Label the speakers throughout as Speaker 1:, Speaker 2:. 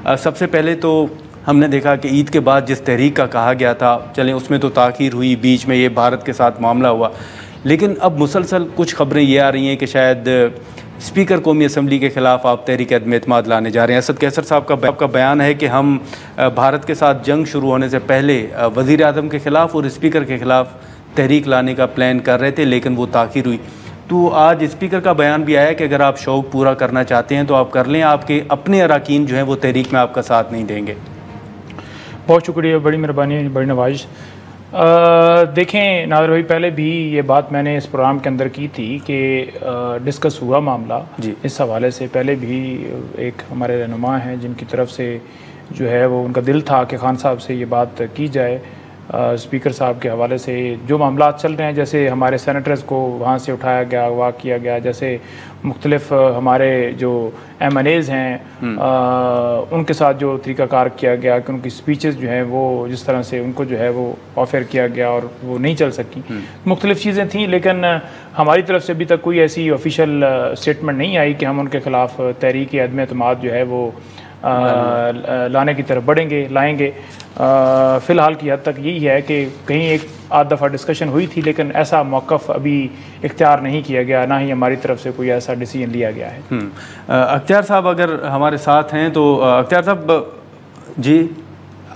Speaker 1: सबसे पहले तो हमने देखा कि ईद के बाद जिस तहरीक का कहा गया था, चलें उसमें तो ताख़ीर हुई, बीच में ये भारत के साथ मामला हुआ, लेकिन अब मुसलसल कुछ खबरें ये आ रही हैं कि शायद स्पीकर कौमी असम्बली के ख़िलाफ़ आप तहरीक अदम एतमाद लाने जा रहे हैं। असद कैसर साहब का बयान है कि हम भारत के साथ जंग शुरू होने से पहले वज़ीर आज़म के ख़िलाफ़ और स्पीकर के ख़िलाफ़ तहरीक लाने का प्लान कर रहे थे, लेकिन वो ताख़ीर हुई। तो आज स्पीकर का बयान भी आया कि अगर आप शौक़ पूरा करना चाहते हैं तो आप कर लें, आपके अपने अरकान जो हैं वो तहरीक में आपका साथ नहीं देंगे।
Speaker 2: बहुत शुक्रिया, बड़ी मेहरबानी, बड़ी नवाजिश। देखें नाज़र भाई, पहले भी ये बात मैंने इस प्रोग्राम के अंदर की थी कि डिस्कस हुआ मामला इस हवाले से। पहले भी एक हमारे रहनुमा हैं जिनकी तरफ से जो है वो उनका दिल था कि खान साहब से ये बात की जाए, स्पीकर साहब के हवाले से जो मामला चल रहे हैं, जैसे हमारे सेनेटर्स को वहाँ से उठाया गया, अगवा किया गया, जैसे मुख्तलिफ हमारे जो MNAs हैं उनके साथ जो तरीक़ाकार किया गया कि उनकी स्पीचेस जो हैं वो जिस तरह से उनको जो है वो ऑफर किया गया और वो नहीं चल सकी, मुख्तलिफ चीज़ें थी। लेकिन हमारी तरफ से अभी तक कोई ऐसी ऑफिशियल स्टेटमेंट नहीं आई कि हम उनके ख़िलाफ़ तहरीक अदम एतमाद जो है वो लाने की तरफ बढ़ेंगे, लाएंगे। फ़िलहाल की हद तक यही है कि कहीं एक आध दफ़ा डिस्कशन हुई थी, लेकिन ऐसा मौक़िफ़ अभी इख्तियार नहीं किया गया, ना ही हमारी तरफ से कोई ऐसा डिसीजन लिया गया है।
Speaker 1: अख्तियार साहब अगर हमारे साथ हैं तो अख्तियार साहब जी,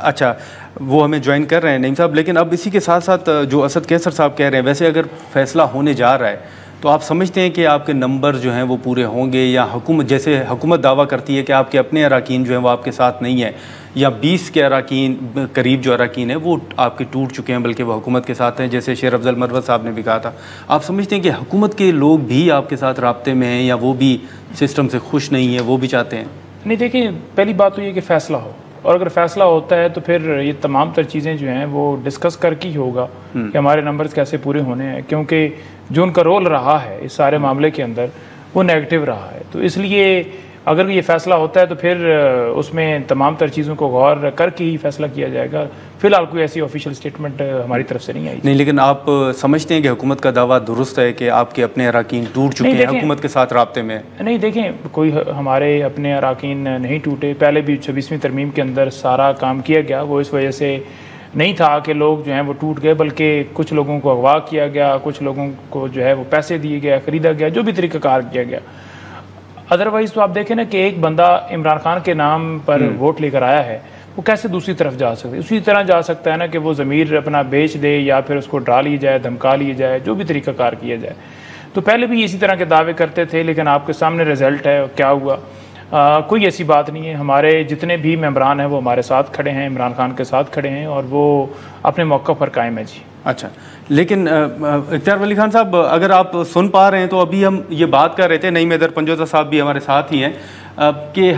Speaker 1: अच्छा वो हमें ज्वाइन कर रहे हैं नईम साहब, लेकिन अब इसी के साथ साथ जो असद कैसर साहब कह रहे हैं, वैसे अगर फ़ैसला होने जा रहा है तो आप समझते हैं कि आपके नंबर जो हैं वो पूरे होंगे, या हुकूमत जैसे हुकूमत दावा करती है कि आपके अपने अरकान जो हैं वो आपके साथ नहीं है, या 20 के अरकान करीब जो अरकान है वो आपके टूट चुके हैं बल्कि वो हुकूमत के साथ हैं, जैसे शेर अफजल मरवत साहब ने भी कहा था। आप समझते हैं कि हुकूमत के लोग भी आपके साथ राब्ते में हैं, या वो भी सिस्टम से खुश नहीं है, वो भी चाहते हैं?
Speaker 2: नहीं, देखिए पहली बात तो ये कि फ़ैसला हो, और अगर फ़ैसला होता है तो फिर ये तमाम तर चीज़ें जो हैं वो डिस्कस करके ही होगा कि हमारे नंबर्स कैसे पूरे होने हैं, क्योंकि जो उनका रोल रहा है इस सारे मामले के अंदर वो नेगेटिव रहा है। तो इसलिए अगर ये फ़ैसला होता है तो फिर उसमें तमाम तर चीज़ों को गौर करके ही फ़ैसला किया जाएगा। फ़िलहाल कोई ऐसी ऑफिशियल स्टेटमेंट हमारी तरफ से नहीं आई।
Speaker 1: नहीं, लेकिन आप समझते हैं कि हुकूमत का दावा दुरुस्त है कि आपके अपने अरकान टूट चुके हैं, हुकूमत के साथ राब्ते में?
Speaker 2: नहीं, देखें कोई हमारे अपने अरकान नहीं टूटे। पहले भी 26वीं तरमीम के अंदर सारा काम किया गया, वो इस वजह से नहीं था कि लोग जो हैं वो टूट गए, बल्कि कुछ लोगों को अगवा किया गया, कुछ लोगों को जो है वो पैसे दिए गए, ख़रीदा गया, जो भी तरीक़ाकार किया गया। अदरवाइज़ तो आप देखें ना कि एक बंदा इमरान खान के नाम पर वोट लेकर आया है, वो कैसे दूसरी तरफ जा सकता है? उसी तरह जा सकता है ना कि वो ज़मीर अपना बेच दे, या फिर उसको डरा लिया जाए, धमका लिया जाए, जो भी तरीक़ाकार किया जाए। तो पहले भी इसी तरह के दावे करते थे, लेकिन आपके सामने रिज़ल्ट है क्या हुआ। कोई ऐसी बात नहीं है। हमारे जितने भी मेंबरान हैं वो हमारे साथ खड़े हैं, इमरान खान के साथ खड़े हैं, और वो अपने मौक़िफ़ पर कायम है जी।
Speaker 1: अच्छा, लेकिन इख्तियार वली खान साहब, अगर आप सुन पा रहे हैं तो अभी हम ये बात कर रहे थे, नईम हैदर पंजोता साहब भी हमारे साथ ही हैं, कि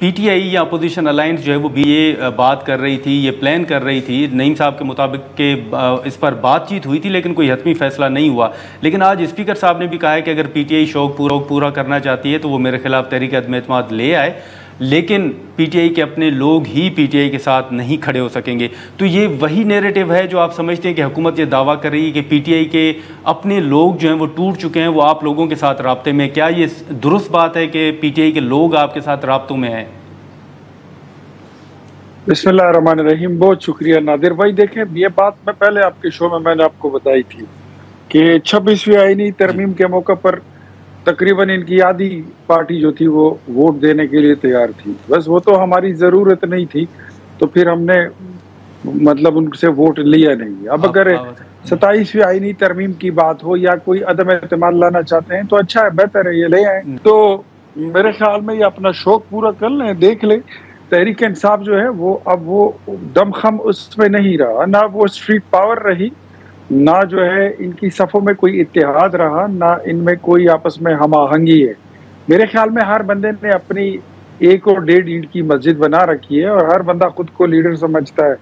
Speaker 1: PTI या अपोजिशन अलायंस जो है वो भी ये बात कर रही थी, ये प्लान कर रही थी, नईम साहब के मुताबिक के इस पर बातचीत हुई थी, लेकिन कोई हतमी फ़ैसला नहीं हुआ। लेकिन आज स्पीकर साहब ने भी कहा है कि अगर PTI शौक़ पूरा करना चाहती है तो वो मेरे ख़िलाफ़ तहरीक अदम एतमाद ले आए, लेकिन PTI के अपने लोग ही PTI के साथ नहीं खड़े हो सकेंगे। तो ये वही नैरेटिव है जो आप समझते हैं कि हुकूमत ये दावा कर रही है कि PTI के अपने लोग जो हैं वो टूट चुके हैं, वो आप लोगों के साथ राब्ते में? क्या ये दुरुस्त बात है कि PTI के लोग आपके साथ राब्तों में हैं?
Speaker 3: बिस्मिल्लाहिर्रहमानिर्रहीम। बहुत शुक्रिया नादिर भाई। देखें, ये बात मैं पहले आपके शो में मैंने आपको बताई थी कि 26वीं आईनी तरमीम के मौके पर तकरीबन इनकी आधी पार्टी जो थी वो वोट देने के लिए तैयार थी। बस वो तो हमारी ज़रूरत नहीं थी, तो फिर हमने मतलब उनसे वोट लिया नहीं। अब अगर 27वीं आईनी तरमीम की बात हो या कोई अदम एतमाद लाना चाहते हैं तो अच्छा है, बेहतर है, ये ले आए। तो मेरे ख्याल में ये अपना शौक पूरा कर लें, देख लें। तहरीक इंसाफ जो है वो अब वो दमखम उसमें नहीं रहा, ना वो स्ट्रीट पावर रही, ना जो है इनकी सफ़ों में कोई इत्तेहाद रहा, ना इनमें कोई आपस में हम आहंगी है। मेरे ख्याल में हर बंदे ने अपनी 1 और 1.5 ईंट की मस्जिद बना रखी है, और हर बंदा खुद को लीडर समझता है।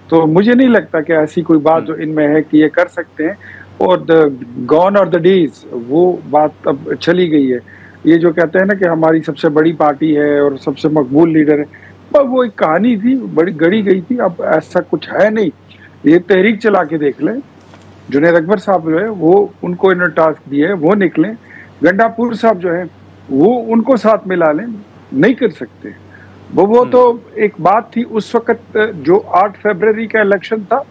Speaker 3: तो मुझे नहीं लगता कि ऐसी कोई बात जो इनमें है कि ये कर सकते हैं। और द गॉन और द डेज, वो बात अब चली गई है। ये जो कहते हैं ना कि हमारी सबसे बड़ी पार्टी है और सबसे मकबूल लीडर है, पर वो एक कहानी थी, बड़ी गढ़ी गई थी। अब ऐसा कुछ है नहीं। ये तहरीक चला के देख लें। जुनैद अकबर साहब जो है वो, उनको इन्होंने टास्क दिए है, वो निकलें। गंडापुर साहब जो है वो, उनको साथ मिला लें। नहीं कर सकते। वो तो एक बात थी उस वक्त जो 8 फरवरी का इलेक्शन था,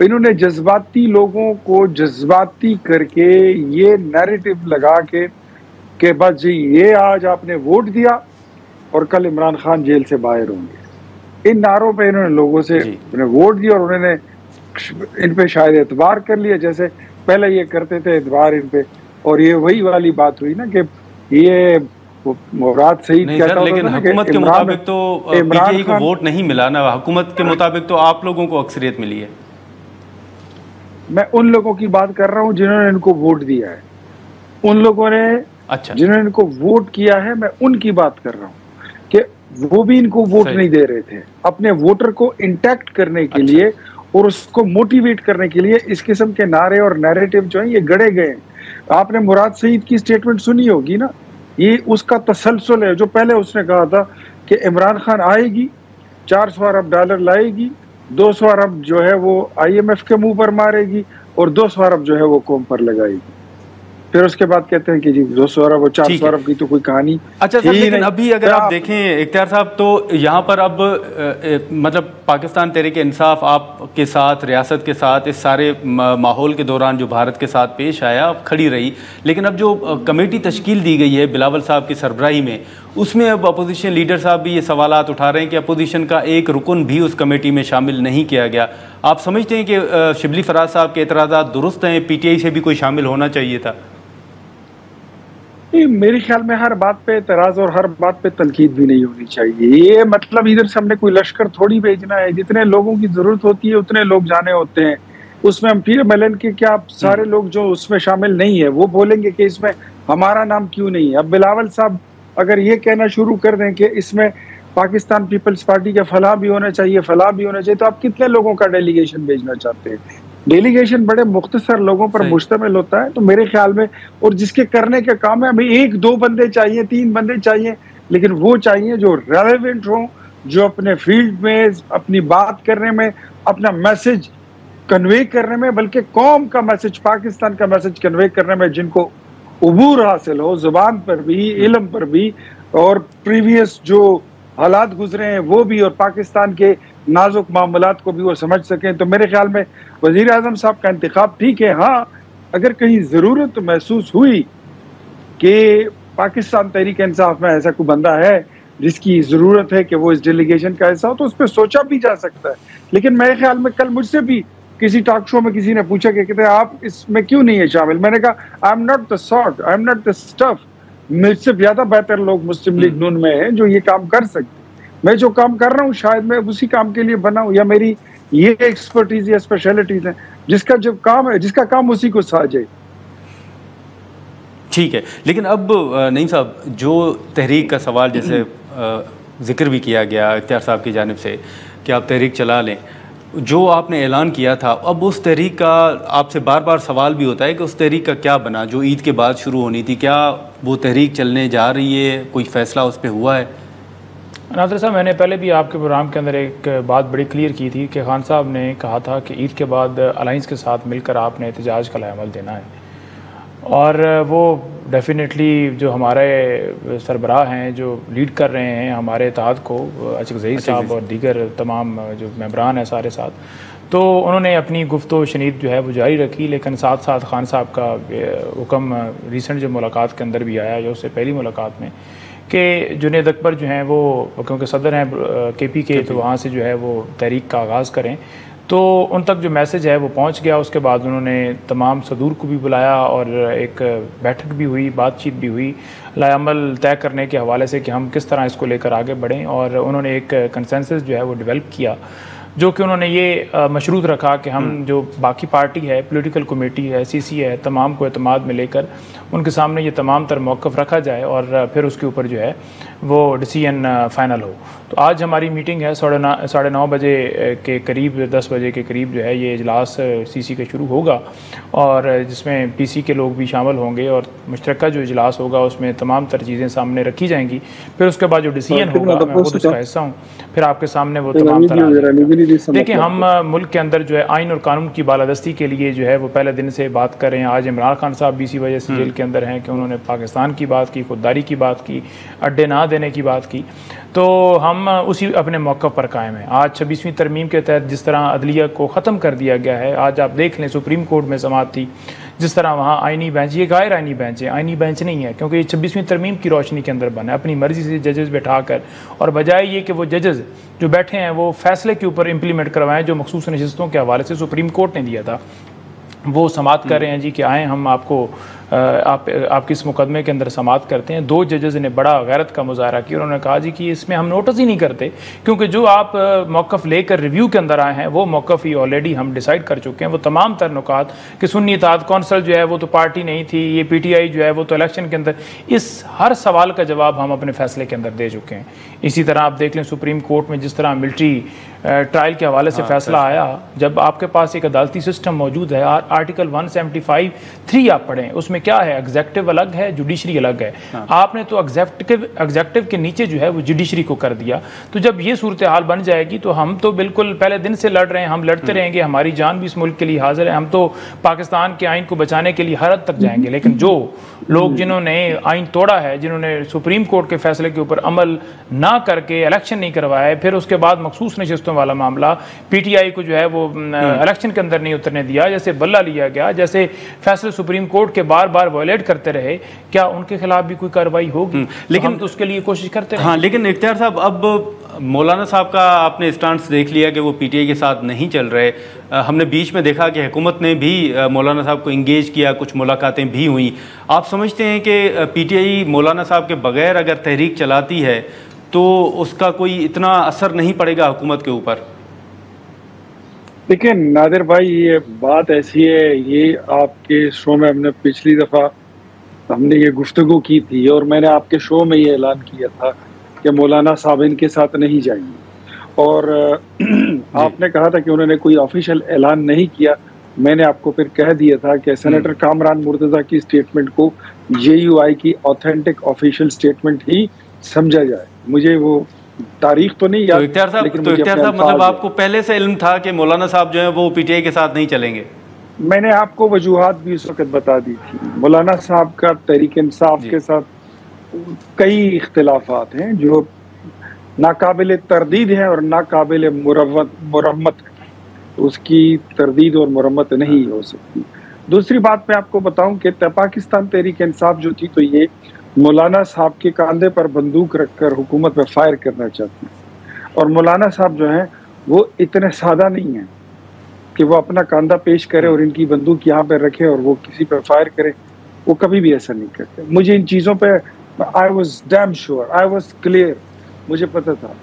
Speaker 3: इन्होंने जज्बाती लोगों को जज्बाती करके ये नैरेटिव लगा के बस जी ये आज आपने वोट दिया और कल इमरान खान जेल से बाहर होंगे। इन नारों पे इन्होंने लोगों से वोट दिया और उन्होंने इन पे शायद एतबार कर लिया, जैसे पहले ये करते थे एतबार इन पे। और ये वही वाली बात हुई ना कि ये मुराद सही कहता होता,
Speaker 1: लेकिन हुकूमत के मुताबिक तो पीटीआई को वोट नहीं मिला ना, हुकूमत के मुताबिक तो आप लोगों को अक्सरियत मिली है।
Speaker 3: मैं उन लोगों की बात कर रहा हूँ जिन्होंने इनको वोट दिया है, उन लोगों ने जिन्होंने इनको वोट किया है, मैं उनकी बात कर रहा हूँ कि वो भी इनको वोट नहीं दे रहे थे। अपने वोटर को इंटैक्ट करने के लिए और उसको मोटिवेट करने के लिए इस किस्म के नारे और नैरेटिव जो है ये गढ़े गए। आपने मुराद सईद की स्टेटमेंट सुनी होगी ना, ये उसका तसलसल है। जो पहले उसने कहा था कि इमरान खान आएगी, 400 अरब डॉलर लाएगी, 200 अरब जो है वो IMF के मुंह पर मारेगी और 200 अरब जो है वो कौम पर लगाएगी। फिर उसके बाद कहते हैं कि जी 200 अरब और 400 अरब की तो कोई कहानी।
Speaker 1: अच्छा सर, लेकिन अभी अगर आप देखें इख्तियार साहब, तो यहाँ पर अब मतलब पाकिस्तान तहरीक इंसाफ आपके साथ, रियासत के साथ, इस सारे माहौल के दौरान जो भारत के साथ पेश आया अब खड़ी रही। लेकिन अब जो कमेटी तश्कील दी गई है बिलावल साहब की सरबराही में, उसमें अब अपोजिशन लीडर साहब भी ये सवालात उठा रहे हैं कि अपोजिशन का एक रुकन भी उस कमेटी में शामिल नहीं किया गया। आप समझते हैं कि शिबली फराज साहब के एतराज़ात दुरुस्त हैं, PTI से भी कोई शामिल होना चाहिए था?
Speaker 3: मेरे ख्याल में हर बात पे एतराज और हर बात पे तनकीद भी नहीं होनी चाहिए। ये मतलब इधर से हमने कोई लश्कर थोड़ी भेजना है, जितने लोगों की जरूरत होती है उतने लोग जाने होते हैं। उसमें हम फिर MLN के क्या सारे लोग जो उसमें शामिल नहीं है वो बोलेंगे कि इसमें हमारा नाम क्यों नहीं है। अब बिलावल साहब अगर ये कहना शुरू कर दें कि इसमें पाकिस्तान पीपल्स पार्टी का फलाह भी होना चाहिए, फलाह भी होना चाहिए, तो आप कितने लोगों का डेलीगेशन भेजना चाहते हैं? डेलीगेशन बड़े मुख्तसर लोगों पर मुश्तमिल होता है। तो मेरे ख्याल में, और जिसके करने के काम है, हमें 1-2 बंदे चाहिए, 3 बंदे चाहिए, लेकिन वो चाहिए जो रेलेवेंट हो, जो अपने फील्ड में अपनी बात करने में, अपना मैसेज कन्वे करने में, बल्कि कौम का मैसेज, पाकिस्तान का मैसेज कन्वे करने में जिनको उबूर हासिल हो, जुबान पर भी, इल्म पर भी, और प्रीवियस जो हालात गुजरे हैं वो भी, और पाकिस्तान के नाजुक मामलात को भी वो समझ सकें। तो मेरे ख्याल में वजीर आजम साहब का इंतखाब ठीक है। हाँ, अगर कहीं ज़रूरत महसूस हुई कि पाकिस्तान तहरीक इंसाफ में ऐसा कोई बंदा है जिसकी ज़रूरत है कि वो इस डेलीगेशन का हिस्सा हो, तो उस पर सोचा भी जा सकता है। लेकिन मेरे ख्याल में कल मुझसे भी किसी टॉक शो में किसी ने पूछा कि कहते आप इसमें क्यों नहीं है शामिल। मैंने कहा I am not the sort, I am not the stuff. मुझसे ज़्यादा बेहतर लोग मुस्लिम लीग नून में हैं जो ये काम कर सकते। मैं जो काम कर रहा हूँ शायद मैं उसी काम के लिए बना हूँ, या मेरी ये एक्सपर्टीज या स्पेशलिटीज है जिसका जो काम है, जिसका काम उसी को साझे।
Speaker 1: ठीक है, लेकिन अब नईम साहब, जो तहरीक का सवाल जैसे जिक्र भी किया गया इख्तियार साहब की जानिब से कि आप तहरीक चला लें, जो आपने ऐलान किया था, अब उस तहरीक का आपसे बार बार सवाल भी होता है कि उस तहरीक का क्या बना जो ईद के बाद शुरू होनी थी? क्या वो तहरीक चलने जा रही है? कोई फ़ैसला उस पर हुआ है?
Speaker 2: नाज़िर साहब, मैंने पहले भी आपके प्रोग्राम के अंदर एक बात बड़ी क्लियर की थी कि खान साहब ने कहा था कि ईद के बाद अलाइंस के साथ मिलकर आपने एहतजाज का लाएअमल देना है, और वो डेफिनेटली जो हमारे सरबराह हैं जो लीड कर रहे हैं हमारे इत्तेहाद को, अशक ज़हीर साहब और दीगर तमाम जो मेंबरान हैं सारे साथ, तो उन्होंने अपनी गुफ्तो शनीद जो है वो जारी रखी। लेकिन साथ साथ खान साहब का हुक्म रिसेंट जो मुलाकात के अंदर भी आया, या उससे पहली मुलाकात में, कि जुनैद अकबर जो हैं वो क्योंकि सदर हैं KP के, तो वहाँ से जो है वो तहरीक का आगाज़ करें, तो उन तक जो मैसेज है वो पहुँच गया। उसके बाद उन्होंने तमाम सदूर को भी बुलाया और एक बैठक भी हुई, बातचीत भी हुई लाएअमल तय करने के हवाले से कि हम किस तरह इसको लेकर आगे बढ़ें। और उन्होंने एक कंसेंसस जो है वो डेवलप किया, जो कि उन्होंने ये मशरूत रखा कि हम जो बाकी पार्टी है, पॉलिटिकल कमेटी है, CC है, तमाम को एतमाद में लेकर उनके सामने ये तमाम तर मौक़िफ़ रखा जाए और फिर उसके ऊपर जो है वो डिसीजन फ़ाइनल हो। तो आज हमारी मीटिंग है 9:30 बजे के करीब, 10 बजे के करीब जो है ये इजलास CC का शुरू होगा, और जिसमें PC के लोग भी शामिल होंगे, और मुश्तरका जो इजलास होगा उसमें तमाम तर चीज़ें सामने रखी जाएंगी। फिर उसके बाद जो डिसीजन होगा, मैं खुद उसका हिस्सा हूँ, फिर आपके सामने वो तमाम तर
Speaker 3: प्रतिनिधि से
Speaker 2: देखिए, हम मुल्क के अंदर जो है आइन और कानून की बालादस्ती के लिए जो है वो पहले दिन से बात कर रहे हैं। आज इमरान खान साहब भी इसी वजह से जेल के अंदर हैं कि उन्होंने पाकिस्तान की बात की, खुददारी की बात की, अड्डे ना देने की बात की। तो हम उसी अपने मौक़िफ़ पर कायम हैं। आज 26वीं तरमीम के तहत जिस तरह अदलिया को ख़त्म कर दिया गया है, आज आप देख लें सुप्रीम कोर्ट में समाअत थी, जिस तरह वहाँ आइनी बेंच, ये गैर आइनी बेंच है, आइनी बेंच नहीं है, क्योंकि ये 26वीं तरमीम की रोशनी के अंदर बना है, अपनी मर्ज़ी से जजेस बैठा कर, और बजाय ये कि वो जजेस जो बैठे हैं वो फैसले के ऊपर इम्प्लीमेंट करवाएं जो मखसूस नशिस्तों के हवाले से सुप्रीम कोर्ट ने दिया था, वो समाअत कर रहे हैं जी कि आएँ हम आपको आपकी इस मुकदमे के अंदर समाअत करते हैं। 2 जजेस ने बड़ा गैरत का मुजाहरा किया, उन्होंने कहा जी कि इसमें हम नोटिस ही नहीं करते, क्योंकि जो आप मौक़िफ़ लेकर रिव्यू के अंदर आए हैं वो मौक़िफ़ ही ऑलरेडी हम डिसाइड कर चुके हैं। वो तमाम तर नुकात कि सुन्नी इत्तेहाद कौंसल जो है वो तो पार्टी नहीं थी, ये PTI जो है वो तो इलेक्शन के अंदर, इस हर सवाल का जवाब हम अपने फैसले के अंदर दे चुके हैं। इसी तरह आप देख लें सुप्रीम कोर्ट में जिस तरह मिलिट्री ट्रायल के हवाले से फैसला आया, जब आपके पास एक अदालती सिस्टम मौजूद है, आर्टिकल 175(3) आप पढ़ें, उसमें क्या है, एग्जेक्टिव अलग है, जुडिशरी अलग है। आपने तो एग्जेक्टिव के नीचे जो है वो जुडिशरी को कर दिया। तो जब ये सूरत हाल बन जाएगी तो हम तो बिल्कुल पहले दिन से लड़ रहे हैं, हम लड़ते रहेंगे, हमारी जान भी इस मुल्क के लिए हाजिर है, हम तो पाकिस्तान के आइन को बचाने के लिए हर हद तक जाएंगे। लेकिन जो लोग जिन्होंने आइन तोड़ा है, जिन्होंने सुप्रीम कोर्ट के फैसले के ऊपर अमल ना करके इलेक्शन नहीं करवाए, फिर उसके बाद मखसूस नशिस्तों वाला मामला PTI को जो है वो इलेक्शन के अंदर नहीं उतरने दिया, जैसे बल्ला लिया गया, जैसे फैसले सुप्रीम कोर्ट के बार बार वायलेट करते रहे, क्या उनके खिलाफ भी कोई कार्रवाई होगी? लेकिन तो उसके लिए कोशिश करते रहे।
Speaker 1: हाँ, लेकिन इख्तियार साहब, अब मौलाना साहब का आपने स्टांस देख लिया कि वो PTI के साथ नहीं चल रहे। हमने बीच में देखा कि हुकूमत ने भी मौलाना साहब को इंगेज किया, कुछ मुलाकातें भी हुई। आप समझते हैं कि PTI मौलाना साहब के बगैर अगर तहरीक चलाती है तो उसका कोई इतना असर नहीं पड़ेगा हुकूमत के ऊपर?
Speaker 3: देखिए नादिर भाई, ये बात ऐसी है, ये आपके शो में हमने पिछली दफ़ा हमने ये गुफ्तगू की थी और मैंने आपके शो में ये ऐलान किया था कि मौलाना साहब इनके साथ नहीं जाएंगे, और आपने कहा था कि उन्होंने कोई ऑफिशियल ऐलान नहीं किया। मैंने आपको फिर कह दिया था कि सेनेटर कामरान मुर्तज़ा की स्टेटमेंट को JUI की ऑथेंटिक ऑफिशियल स्टेटमेंट ही समझा जाए। मुझे वो तारीख तो नहीं याद,
Speaker 1: इख्तियार साहब, मतलब आपको पहले से इल्म था कि मौलाना साहब जो है वो PTI के साथ नहीं चलेंगे?
Speaker 3: मैंने आपको वजूहात भी उस वक्त बता दी थी। मौलाना साहब का तहरीक इंसाफ के साथ कई इख्तिलाफात हैं जो नाकाबिल तरदीद हैं और नाकाबिल मुरम्मत है, उसकी तरदीद और मुरम्मत नहीं हो सकती। दूसरी बात मैं आपको बताऊं कि पाकिस्तान तहरीक इंसाफ जो थी, तो ये मौलाना साहब के कंधे पर बंदूक रखकर हुकूमत पर फायर करना चाहती है, और मौलाना साहब जो हैं वो इतने सादा नहीं हैं कि वो अपना कंधा पेश करे और इनकी बंदूक यहाँ पर रखे और वो किसी पर फायर करे। वो कभी भी ऐसा नहीं करते। मुझे इन चीज़ों पे I was damn sure, I was clear, मुझे पता था।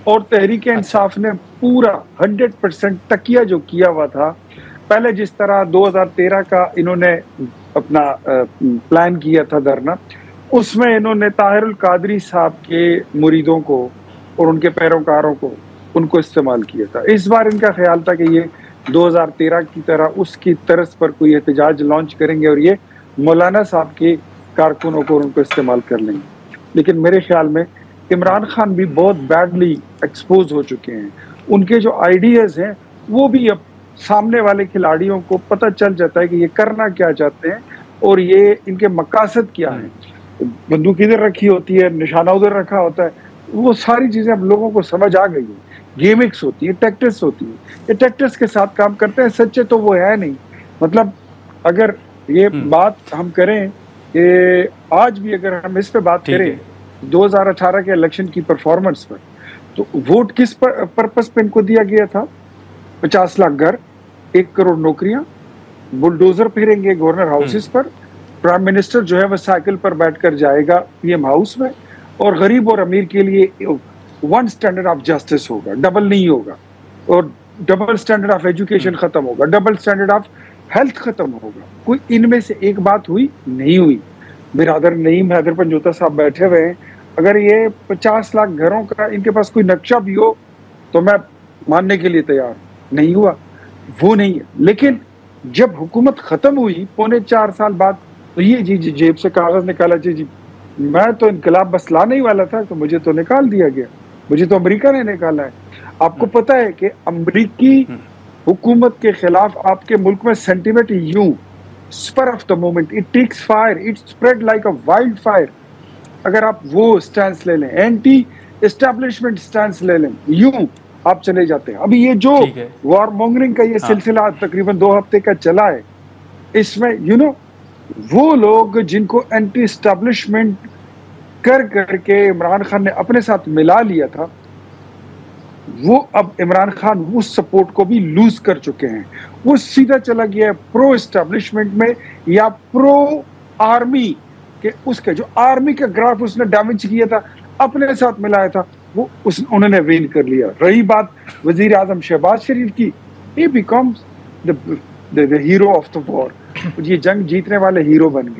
Speaker 3: और तहरीक इंसाफ ने पूरा 100% तकिया जो किया हुआ था, पहले जिस तरह 2013 का इन्होंने अपना प्लान किया था धरना, उसमें इन्होंने ताहिरुल कादरी साहब के मुरीदों को और उनके पैरोकारों को उनको इस्तेमाल किया था। इस बार इनका ख्याल था कि ये 2013 की तरह उसकी तरस पर कोई एहतजाज लॉन्च करेंगे और ये मौलाना साहब के कारकुनों को उनको इस्तेमाल कर लेंगे। लेकिन मेरे ख्याल में इमरान खान भी बहुत बैडली एक्सपोज हो चुके हैं। उनके जो आइडियाज़ हैं वो भी अब सामने वाले खिलाड़ियों को पता चल जाता है कि ये करना क्या चाहते हैं और ये इनके मकासद क्या हैं। बंदूक इधर रखी होती है, निशाना उधर रखा होता है, वो सारी चीज़ें अब लोगों को समझ आ गई है। गेमिक्स होती है, टैक्टिक्स होती है, ये टैक्टिक्स के साथ काम करते हैं, सच्चे तो वो है नहीं। मतलब अगर ये बात हम करें कि आज भी अगर हम इस पे बात करें 2018 के इलेक्शन की परफॉर्मेंस पर, तो वोट किस पर्पस पे इनको दिया गया था? 50 लाख घर, 1 करोड़ नौकरियां, बुलडोजर फिरेंगे गवर्नर हाउसेस पर, प्राइम मिनिस्टर जो है वह साइकिल पर बैठकर जाएगा PM हाउस में, और गरीब और अमीर के लिए 1 स्टैंडर्ड ऑफ जस्टिस होगा, डबल नहीं होगा, और डबल स्टैंडर्ड ऑफ एजुकेशन खत्म होगा, डबल स्टैंडर्ड ऑफ हेल्थ खत्म होगा। कोई इनमें से एक बात हुई? नहीं हुई। बिरादर नईम हैदर पंजोता साहब बैठे हुए हैं, अगर ये 50 लाख घरों का इनके पास कोई नक्शा भी हो तो मैं मानने के लिए तैयार। नहीं हुआ, वो नहीं है। लेकिन जब हुकूमत खत्म हुई 4.25 साल बाद, तो ये जी जेब से कागज निकाला, जी मैं तो इनकलाब बस लाने ही वाला था, तो मुझे तो निकाल दिया गया। मुझे तो अमेरिका ने निकाला है। आपको पता है कि अमेरिकी हुकूमत के खिलाफ आपके मुल्क में सेंटिमेंट यूं spur of the moment, it takes fire, it spreads like a wild fire. अगर आप वो स्टैंस ले लें, एंटी एस्टैब्लिशमेंट स्टैंस ले लें, यूं आप चले जाते हैं। अभी ये जो वॉर मॉन्गरिंग का ये सिलसिला तकरीबन 2 हफ्ते का चला है, इसमें वो लोग जिनको एंटी एस्टैब्लिशमेंट कर करके इमरान खान ने अपने साथ मिला लिया था, वो अब इमरान खान उस सपोर्ट को भी लूज कर चुके हैं। वो सीधा चला गया है प्रो एस्टैब्लिशमेंट में या प्रो आर्मी के, उसके जो आर्मी का ग्राफ उसने डैमेज किया था, अपने साथ मिलाया था, वो उन्होंने विन कर लिया। रही बात वजीर आजम शहबाज शरीफ की, he becomes the hero of the war। ये जंग जीतने वाले हीरो बन गए।